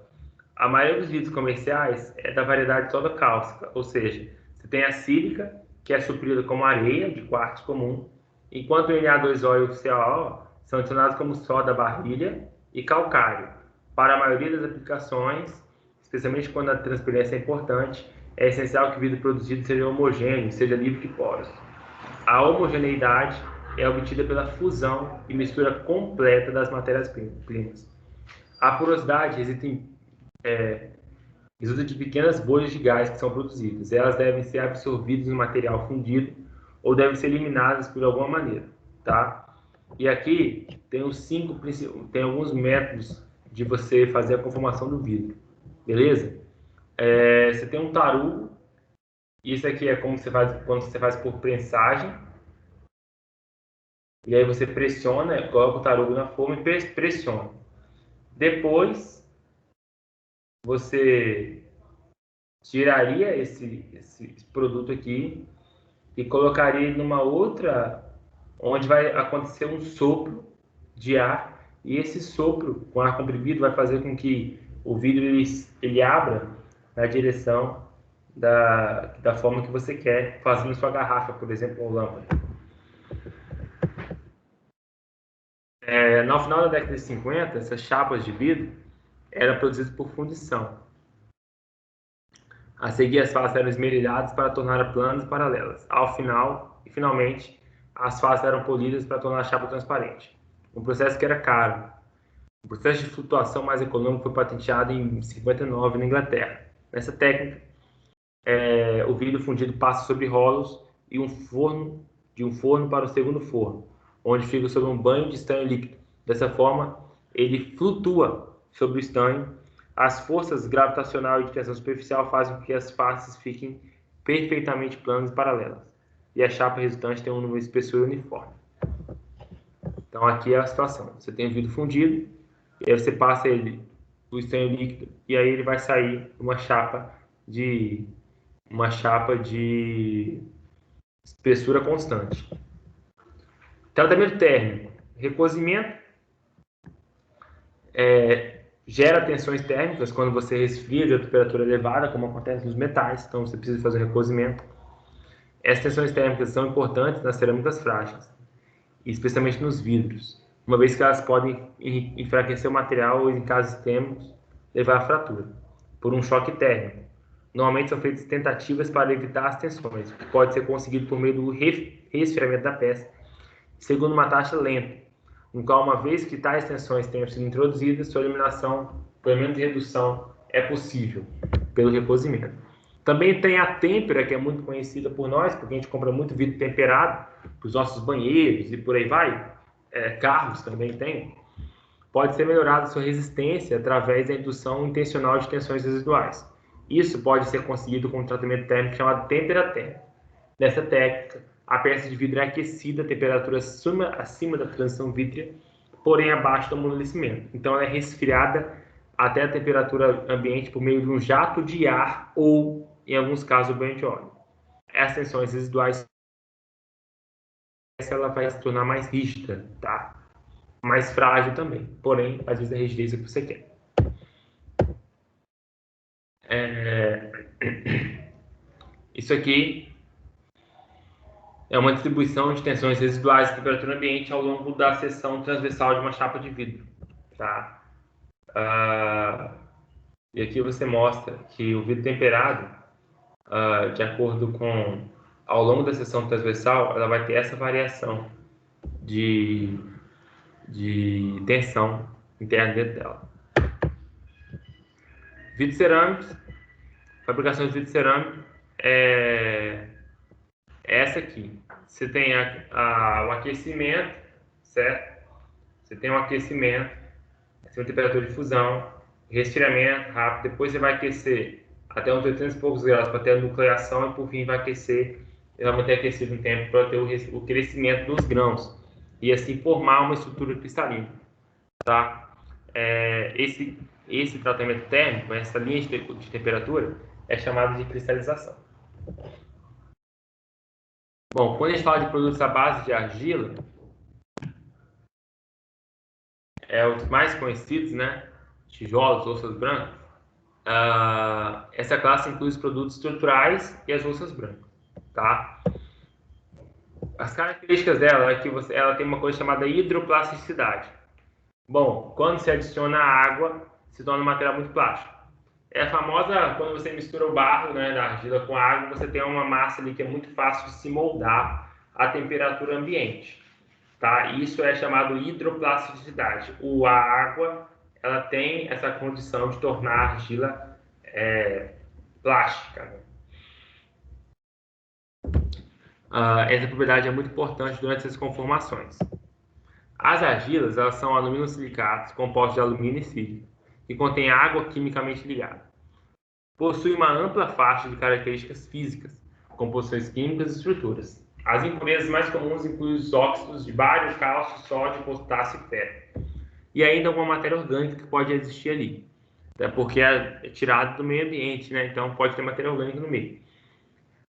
A maioria dos vidros comerciais é da variedade soda cáustica, ou seja, você tem a sílica, que é suprida como areia de quartzo comum, enquanto o Na2O e o CaO são adicionados como soda barrilha e calcário. Para a maioria das aplicações, especialmente quando a transparência é importante, é essencial que o vidro produzido seja homogêneo, seja livre de poros. A homogeneidade é obtida pela fusão e mistura completa das matérias-primas. A porosidade resulta de pequenas bolhas de gás que são produzidas. Elas devem ser absorvidas no material fundido ou devem ser eliminadas por alguma maneira, tá? E aqui tem alguns métodos de você fazer a conformação do vidro, beleza? Você tem um tarugo. Isso aqui é como você faz quando você faz por prensagem. E aí você pressiona, coloca o tarugo na forma e pressiona. Depois, você tiraria esse produto aqui e colocaria ele numa outra, onde vai acontecer um sopro de ar. E esse sopro com ar comprimido vai fazer com que o vidro ele abra na direção da forma que você quer, fazendo sua garrafa, por exemplo, ou lâmpada. No final da década de 50, essas chapas de vidro eram produzidas por fundição. A seguir, as faces eram esmerilhadas para tornar planas e paralelas. Finalmente, as faces eram polidas para tornar a chapa transparente. Um processo que era caro. O processo de flutuação mais econômico foi patenteado em 59 na Inglaterra. Nessa técnica, o vidro fundido passa sobre rolos e de um forno para o segundo forno, onde fica sob um banho de estanho líquido. Dessa forma, ele flutua sobre o estanho. As forças gravitacional e de tensão superficial fazem com que as faces fiquem perfeitamente planas e paralelas. E a chapa resultante tem uma espessura uniforme. Então aqui é a situação. Você tem o vidro fundido, e aí você passa o estanho líquido, e aí ele vai sair uma chapa de espessura constante. Tratamento térmico. Recozimento gera tensões térmicas quando você resfria de temperatura elevada, como acontece nos metais, então você precisa fazer recozimento. Essas tensões térmicas são importantes nas cerâmicas frágeis, especialmente nos vidros, uma vez que elas podem enfraquecer o material ou, em casos extremos, levar à fratura, por um choque térmico. Normalmente são feitas tentativas para evitar as tensões, que pode ser conseguido por meio do resfriamento da peça, segundo uma taxa lenta, no qual, uma vez que tais tensões tenham sido introduzidas, sua eliminação, pelo menos redução, é possível pelo recozimento. Também tem a têmpera, que é muito conhecida por nós, porque a gente compra muito vidro temperado para os nossos banheiros e por aí vai. Carros também tem. Pode ser melhorada a sua resistência através da indução intencional de tensões residuais. Isso pode ser conseguido com um tratamento térmico chamado têmpera térmica. Nessa técnica, a peça de vidro é aquecida a temperatura acima da transição vítrea, porém abaixo do amolecimento. Então, ela é resfriada até a temperatura ambiente por meio de um jato de ar ou, em alguns casos, o banho de óleo. Essas tensões residuais, ela vai se tornar mais rígida, tá? Mais frágil também, porém, às vezes a rigidez é o que você quer. Isso aqui é uma distribuição de tensões residuais de temperatura ambiente ao longo da seção transversal de uma chapa de vidro, tá? E aqui você mostra que o vidro temperado, de acordo com, ao longo da seção transversal, ela vai ter essa variação de tensão interna dentro dela. Vidros cerâmicos, fabricação de vidro cerâmico é essa aqui. Você tem o aquecimento, certo? Você tem um aquecimento, uma temperatura de fusão, resfriamento rápido, depois você vai aquecer até uns 800 e poucos graus para ter a nucleação e por fim vai aquecer, ele vai manter aquecido um tempo para ter o crescimento dos grãos e assim formar uma estrutura cristalina, tá? Esse tratamento térmico, essa linha de temperatura, é chamada de cristalização. Bom, quando a gente fala de produtos à base de argila, os mais conhecidos, né? Tijolos, louças brancas. Essa classe inclui os produtos estruturais e as louças brancas, tá? As características dela é que ela tem uma coisa chamada hidroplasticidade. Bom, quando se adiciona água, se torna um material muito plástico. É a famosa, quando você mistura o barro, né, da argila com a água, você tem uma massa ali que é muito fácil de se moldar à temperatura ambiente, tá? Isso é chamado hidroplasticidade. A água, ela tem essa condição de tornar a argila plástica, né? Essa propriedade é muito importante durante essas conformações. As argilas, elas são aluminosilicatos compostos de alumínio e sílica, que contêm água quimicamente ligada. Possui uma ampla faixa de características físicas, composições químicas e estruturas. As impurezas mais comuns incluem os óxidos de bário, cálcio, sódio, potássio e ferro. E ainda alguma matéria orgânica que pode existir ali, né? Porque é tirado do meio ambiente, né? Então pode ter matéria orgânica no meio.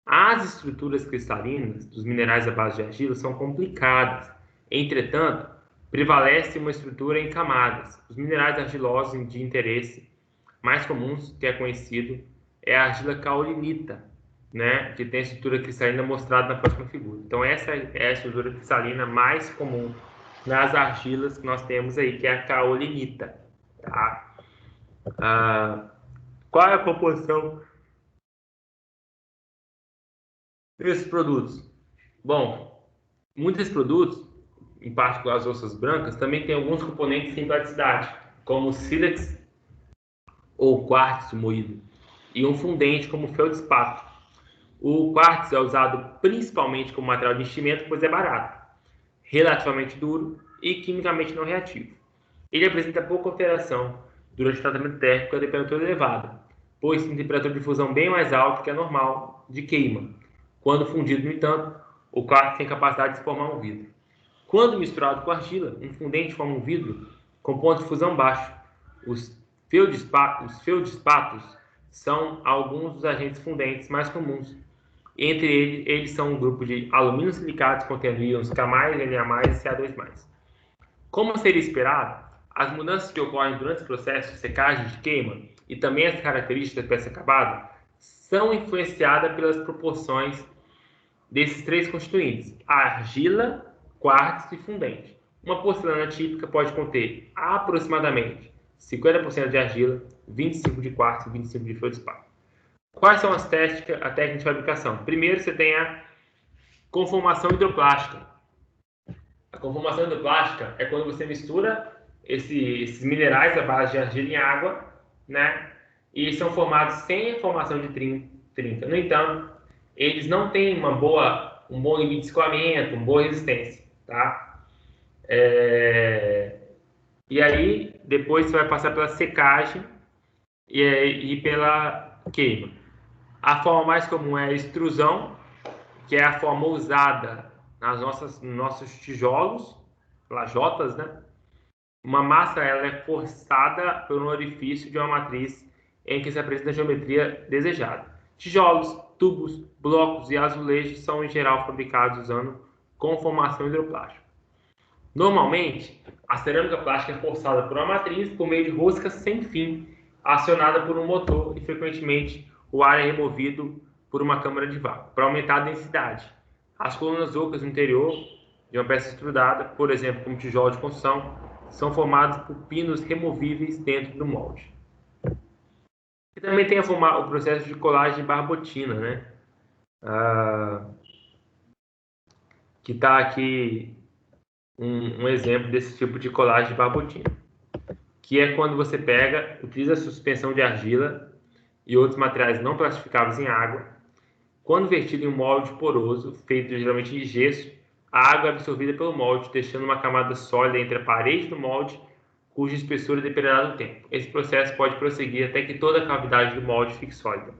As estruturas cristalinas dos minerais à base de argila são complicadas. Entretanto, prevalece uma estrutura em camadas. Os minerais argilosos de interesse mais comuns, que é conhecido, é a argila caolinita, né, que tem a estrutura cristalina mostrada na próxima figura. Então, essa é a estrutura cristalina mais comum nas argilas que nós temos aí, que é a caolinita. Tá? Qual é a composição desses produtos? Bom, muitos produtos, em particular as louças brancas, também têm alguns componentes sem plasticidade, como sílex ou quartzo moído, e um fundente como feldspato. O quartzo é usado principalmente como material de enchimento, pois é barato, relativamente duro e quimicamente não reativo. Ele apresenta pouca alteração durante o tratamento térmico a temperatura elevada, pois tem temperatura de fusão bem mais alta que a normal de queima. Quando fundido, no entanto, o quartzo tem capacidade de formar um vidro. Quando misturado com argila, um fundente forma um vidro com ponto de fusão baixo. Os feldspatos são alguns dos agentes fundentes mais comuns. Entre eles são um grupo de aluminosilicatos contendo íons K+, Na+, e Ca2+. Como seria esperado, as mudanças que ocorrem durante esse processo de secagem de queima e também as características da peça acabada são influenciadas pelas proporções desses três constituintes: argila, quartzo e fundente. Uma porcelana típica pode conter aproximadamente 50% de argila, 25% de quartzo e 25% de feldspato. Quais são as técnicas de fabricação? Primeiro, você tem a conformação hidroplástica. A conformação hidroplástica é quando você mistura esses minerais à base de argila em água, né? E são formados sem a formação de trinca. No entanto, eles não têm um bom limite de escoamento, uma boa resistência, tá? E aí, depois você vai passar pela secagem e pela queima. A forma mais comum é a extrusão, que é a forma usada nos nossos tijolos, lajotas, né? Uma massa ela é forçada por um orifício de uma matriz em que se apresenta a geometria desejada. Tijolos, tubos, blocos e azulejos são em geral fabricados usando conformação hidroplástica. Normalmente, a cerâmica plástica é forçada por uma matriz por meio de roscas sem fim, acionada por um motor, e frequentemente o ar é removido por uma câmara de vácuo, para aumentar a densidade. As colunas ocas no interior de uma peça estrudada, por exemplo, como tijolo de construção, são formadas por pinos removíveis dentro do molde. E também tem o processo de colagem de barbotina, né? Que está aqui um exemplo desse tipo de colagem de barbotina, que é quando você utiliza suspensão de argila e outros materiais não plastificáveis em água. Quando vertido em um molde poroso, feito geralmente de gesso, a água é absorvida pelo molde, deixando uma camada sólida entre a parede do molde, cuja espessura dependerá do tempo. Esse processo pode prosseguir até que toda a cavidade do molde fique sólida.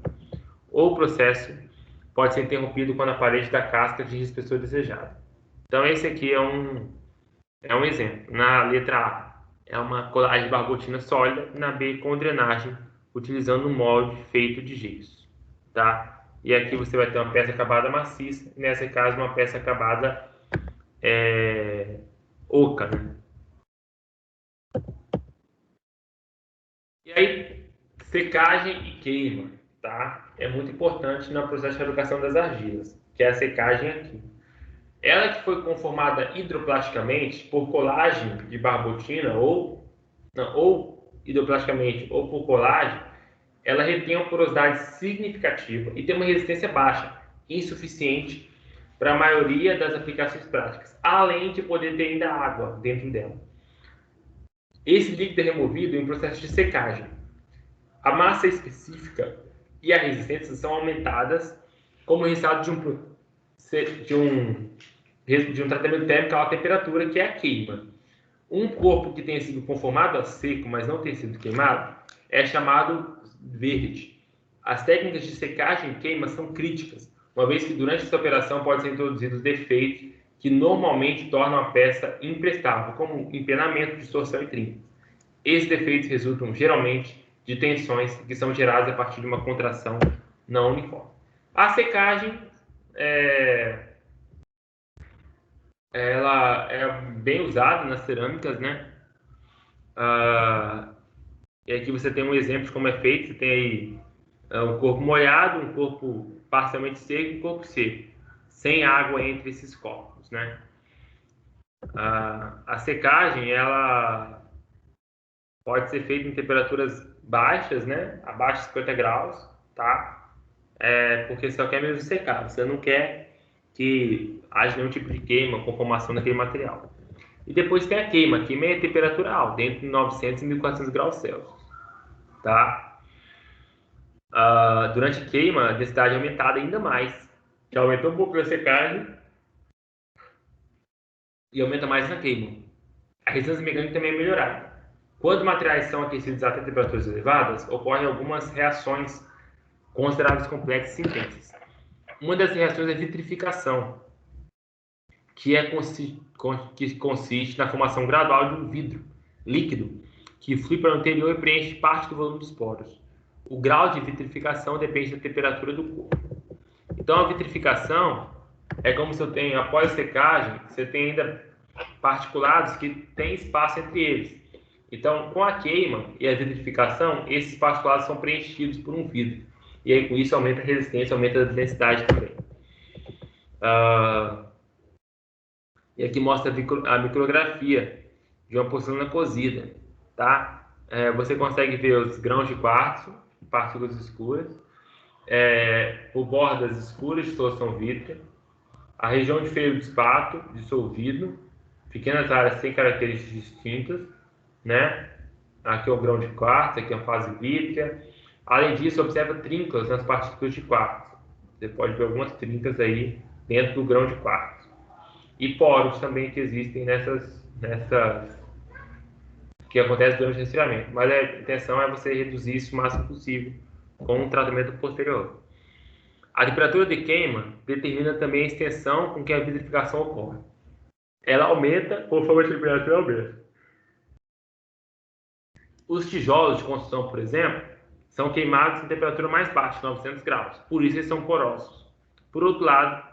Ou o processo pode ser interrompido quando a parede da casca atinge a espessura desejada. Então esse aqui é um exemplo. Na letra A é uma colagem de barbotina sólida, na B com drenagem, utilizando um molde feito de gesso. Tá? E aqui você vai ter uma peça acabada maciça, nesse caso uma peça acabada oca, né? E aí, secagem e queima, tá? É muito importante no processo de fabricação das argilas, que é a secagem aqui. Ela que foi conformada hidroplasticamente por colagem de barbotina ou hidroplasticamente ou por colagem, ela retém uma porosidade significativa e tem uma resistência baixa, insuficiente para a maioria das aplicações práticas, além de poder ter ainda água dentro dela. Esse líquido é removido em processo de secagem. A massa específica e a resistência são aumentadas como resultado de um tratamento térmico a alta temperatura, que é a queima. Um corpo que tenha sido conformado a seco, mas não tenha sido queimado, é chamado verde. As técnicas de secagem e queima são críticas, uma vez que durante essa operação podem ser introduzidos defeitos que normalmente tornam a peça imprestável, como empenamento, distorção e trinca. Esses defeitos resultam geralmente de tensões que são geradas a partir de uma contração não uniforme. A secagem ela é bem usada nas cerâmicas, né? E aqui você tem um exemplo de como é feito. Você tem aí um corpo molhado, um corpo parcialmente seco e um corpo seco, sem água entre esses corpos, né? A secagem ela pode ser feita em temperaturas baixas, né? Abaixo de 50 graus, tá? Porque você só quer mesmo secar, você não quer que haja nenhum tipo de queima, conformação daquele material. E depois tem a queima. A queima é temperatura alta, entre 900 e 1400 graus Celsius, tá? Durante a queima, a densidade é aumentada ainda mais. Já aumentou um pouco na secagem e aumenta mais na queima. A resistência mecânica também é melhorada. Quando materiais são aquecidos até temperaturas elevadas, ocorrem algumas reações consideradas complexas e intensas. Uma das reações é a vitrificação, que consiste na formação gradual de um vidro líquido que flui para o interior e preenche parte do volume dos poros. O grau de vitrificação depende da temperatura do corpo. Então, a vitrificação é como se eu tenho, após secagem, você tem ainda particulados que têm espaço entre eles. Então, com a queima e a vitrificação, esses particulados são preenchidos por um vidro. E aí, com isso, aumenta a resistência, aumenta a densidade também. E aqui mostra a micrografia de uma porcelana cozida, tá? Você consegue ver os grãos de quartzo, partículas escuras, por bordas escuras de solução vítrea, a região de feldespato dissolvido, pequenas áreas sem características distintas, né? Aqui é o grão de quartzo, aqui é a fase vítrea. Além disso, observa trincas nas partículas de quartzo. Você pode ver algumas trincas aí dentro do grão de quartzo. E poros também que existem nessas que acontece durante o resfriamento. Mas a intenção é você reduzir isso o máximo possível com um tratamento posterior. A temperatura de queima determina também a extensão com que a vitrificação ocorre. Ela aumenta conforme a temperatura aumenta. Os tijolos de construção, por exemplo, são queimados em temperatura mais baixa, 900 graus. Por isso eles são porosos. Por outro lado,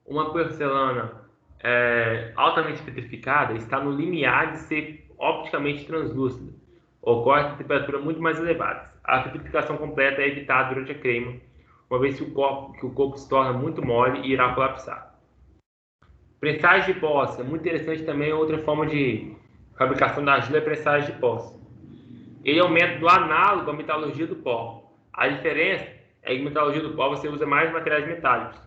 uma porcelana altamente vitrificada está no limiar de ser opticamente translúcida. Ocorre a temperatura muito mais elevada. A vitrificação completa é evitada durante a queima, uma vez que o corpo se torna muito mole e irá colapsar. Prensagem de pós. É muito interessante também, outra forma de fabricação da argila é prensagem de pós. Ele é um método análogo à metalurgia do pó. A diferença é que na metalurgia do pó você usa mais materiais metálicos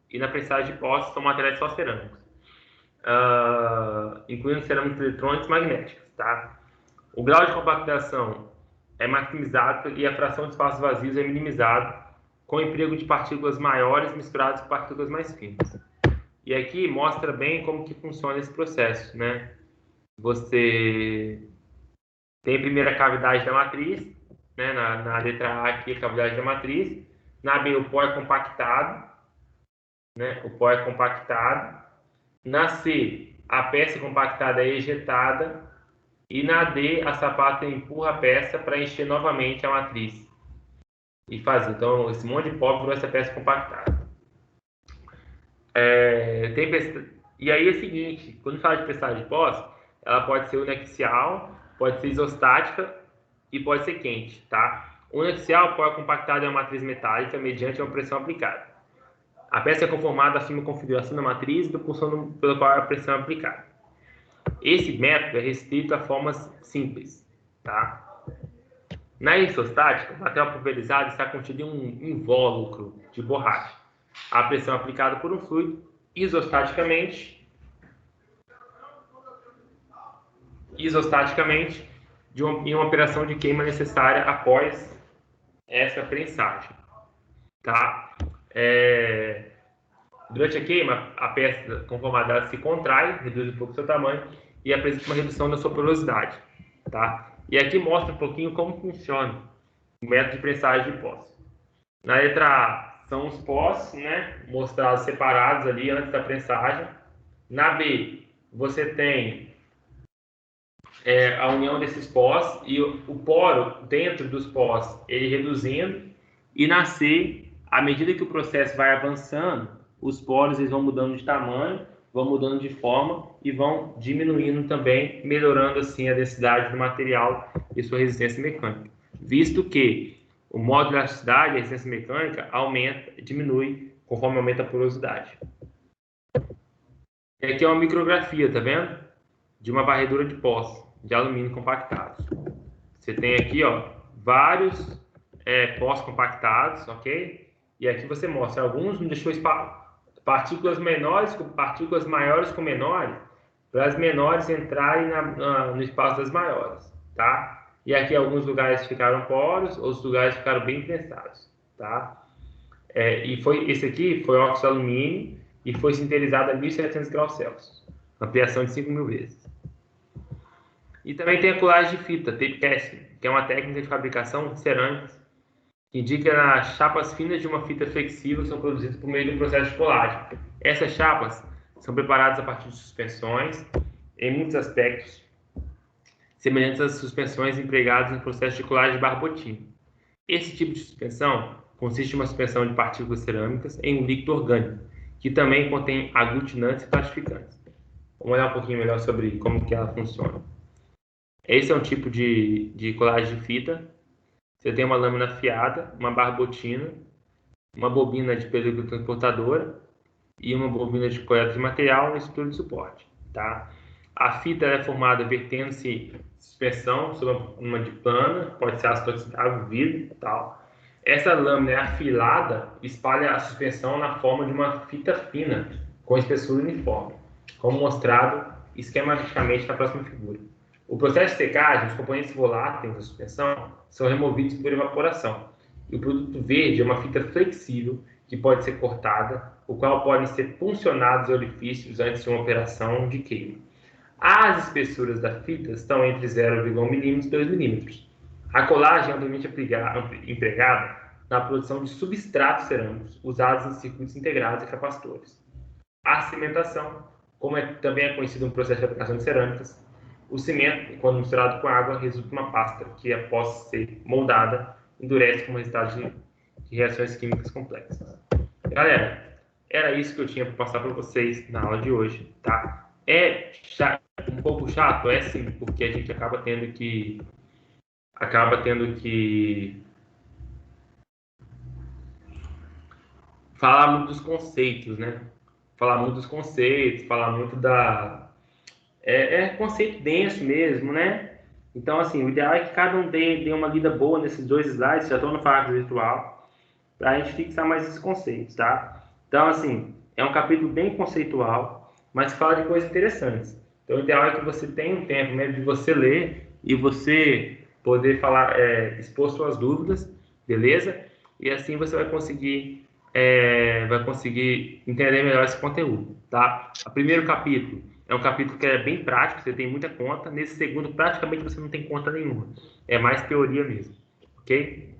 e na prensagem de pó são materiais só cerâmicos, incluindo cerâmicos eletrônicos e magnéticos. Tá? O grau de compactação é maximizado e a fração de espaços vazios é minimizado com o emprego de partículas maiores misturadas com partículas mais finas. E aqui mostra bem como que funciona esse processo, né? Você tem a primeira cavidade da matriz, né? Na letra A aqui, a cavidade da matriz. Na B, o pó é compactado, né? O pó é compactado. Na C, a peça compactada é ejetada. E na D, a sapata empurra a peça para encher novamente a matriz e fazer. Então, esse monte de pó virou essa peça compactada. E aí é o seguinte, quando fala de pressagem de pós, ela pode ser uniaxial, pode ser isostática e pode ser quente, tá? Uniaxial, pó compactado é uma matriz metálica mediante uma pressão aplicada. A peça é conformada assume a configuração da matriz e propulsão pela qual a pressão é aplicada. Esse método é restrito a formas simples, tá? Na isostática, o material pulverizado está contido em um invólucro de borracha. A pressão é aplicada por um fluido isostaticamente em uma operação de queima necessária após essa prensagem, tá? Durante a queima, a peça conformada se contrai, reduz um pouco o seu tamanho e apresenta uma redução da sua porosidade, tá? E aqui mostra um pouquinho como funciona o método de prensagem de pós. Na letra A são os pós, né, mostrados separados ali antes da prensagem. Na B, você tem a união desses pós e o poro dentro dos pós, ele reduzindo. E na C, à medida que o processo vai avançando, os poros eles vão mudando de tamanho, vão mudando de forma e vão diminuindo também, melhorando assim a densidade do material e sua resistência mecânica. Visto que o modo de elasticidade, a resistência mecânica, diminui conforme aumenta a porosidade. E aqui é uma micrografia, tá vendo? De uma varredura de pós de alumínio compactados. Você tem aqui, ó, vários pós compactados, ok? E aqui você mostra alguns, deixou partículas menores com partículas maiores com menores, para as menores entrarem no espaço das maiores, tá? E aqui alguns lugares ficaram poros, outros lugares ficaram bem prensados, tá? Esse aqui foi óxido de alumínio e foi sinterizado a 1.700 graus Celsius, ampliação de 5.000 vezes. E também tem a colagem de fita, tape casting, que é uma técnica de fabricação de cerâmicas que indica nas chapas finas de uma fita flexível que são produzidas por meio do processo de colagem. Essas chapas são preparadas a partir de suspensões, em muitos aspectos, semelhantes às suspensões empregadas no processo de colagem de Barbotin. Esse tipo de suspensão consiste em uma suspensão de partículas cerâmicas em um líquido orgânico, que também contém aglutinantes e plastificantes. Vamos olhar um pouquinho melhor sobre como que ela funciona. Esse é um tipo de colagem de fita. Você tem uma lâmina afiada, uma barbotina, uma bobina de película transportadora e uma bobina de coleta de material e estrutura de suporte, tá? A fita é formada vertendo-se suspensão sobre uma de plana, pode ser aço inoxidável, vidro e tal. Essa lâmina é afilada, espalha a suspensão na forma de uma fita fina, com espessura uniforme, como mostrado esquematicamente na próxima figura. O processo de secagem, os componentes voláteis da suspensão são removidos por evaporação. E o produto verde é uma fita flexível que pode ser cortada, o qual podem ser puncionados orifícios antes de uma operação de queima. As espessuras da fita estão entre 0,1 mm e 2 mm. A colagem é amplamente empregada na produção de substratos cerâmicos usados em circuitos integrados e capacitores. A cimentação, como também é conhecido um processo de fabricação de cerâmicas, o cimento, quando misturado com água, resulta em uma pasta que, após ser moldada, endurece como resultado de reações químicas complexas. Galera, era isso que eu tinha para passar para vocês na aula de hoje, tá? É um pouco chato, é sim, porque a gente acaba tendo que falar muito dos conceitos, né? Falar muito dos conceitos, falar muito da... É conceito denso mesmo, né? Então, assim, o ideal é que cada um dê uma lida boa nesses 2 slides, já estou no Fábrica Virtual, para a gente fixar mais esses conceitos, tá? Então, assim, é um capítulo bem conceitual, mas fala de coisas interessantes. Então, o ideal é que você tenha um tempo mesmo de você ler e você poder falar, expor suas dúvidas, beleza? E assim você vai conseguir entender melhor esse conteúdo, tá? O primeiro capítulo é um capítulo que é bem prático, você tem muita conta. Nesse segundo, praticamente você não tem conta nenhuma. É mais teoria mesmo, ok?